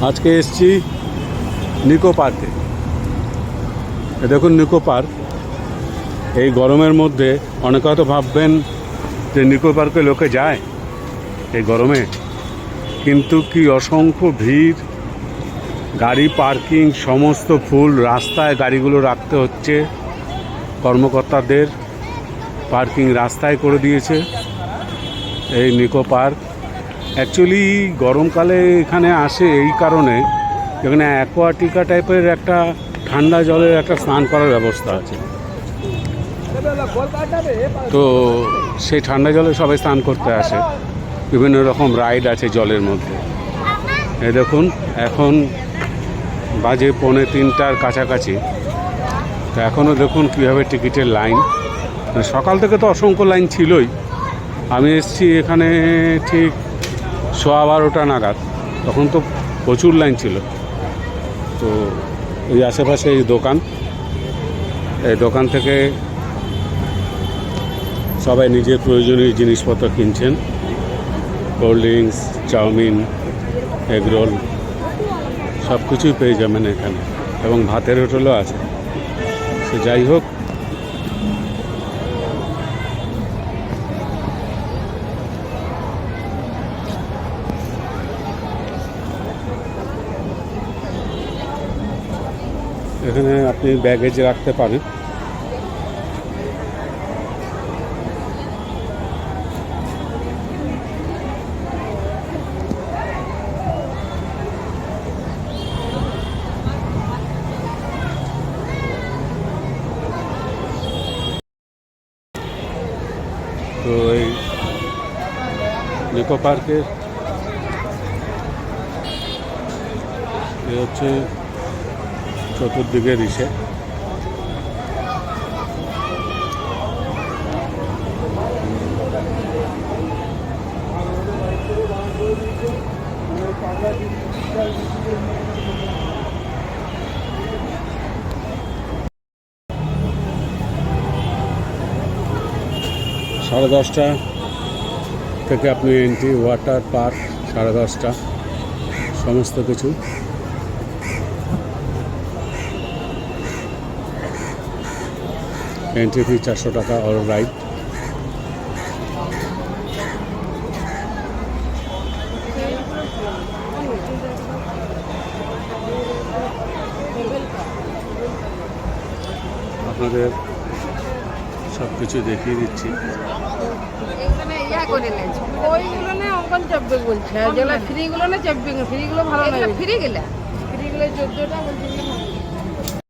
আজকে এসছি নিকো পার্কে। দেখুন নিকো পার্ক, এই গরমের মধ্যে অনেকে হয়তো ভাববেন যে নিকো পার্কে লোকে যায় এই গরমে, কিন্তু কি অসংখ্য ভিড়, গাড়ি পার্কিং সমস্ত ফুল, রাস্তায় গাড়িগুলো রাখতে হচ্ছে, কর্মকর্তাদের পার্কিং রাস্তায় করে দিয়েছে এই নিকো পার্ক। অ্যাকচুয়ালি গরমকালে এখানে আসে এই কারণে, এখানে অ্যাকোয়াটিকা টাইপের একটা ঠান্ডা জলের একটা স্নান করার ব্যবস্থা আছে। তো সেই ঠান্ডা জলে সবাই স্নান করতে আসে, বিভিন্ন রকম রাইড আছে জলের মধ্যে। এই দেখুন এখন বাজে 2:45 কাছাকাছি, তো এখনও দেখুন কীভাবে টিকিটের লাইন। সকাল থেকে তো অসংখ্য লাইন ছিলই, আমি এসেছি এখানে ঠিক 12:15 নাগাদ, তখন তো প্রচুর লাইন ছিল। তো এই আশেপাশে এই দোকান থেকে সবাই নিজের প্রয়োজনীয় জিনিসপত্র কিনছেন, কোল্ড ড্রিঙ্কস, চাউমিন, এগরোল সব কিছুই পেয়ে যাবেন এখানে, এবং ভাতের হোটেলও আছে। সে যাই হোক, এখানে আপনি ব্যাগেজ রাখতে পারেন। তো এই নিকো পার্কের এ হচ্ছে চতুর্দিকের ইসে। সাড়ে 10টা থেকে আপনি এন্ট্রি, ওয়াটার পার্ক 10:30, সমস্ত কিছু। এন্ট্রি ফি 400 টাকা অল রাইড। আপনাদের সব কিছু দেখিয়ে দিচ্ছি। ওইগুলো না অঙ্কন চাপবে বলছে, যেগুলো ফ্রিগুলো না চাপবে, ফ্রিগুলো ভালো লাগে, ফ্রিগুলো 14টা বলছে।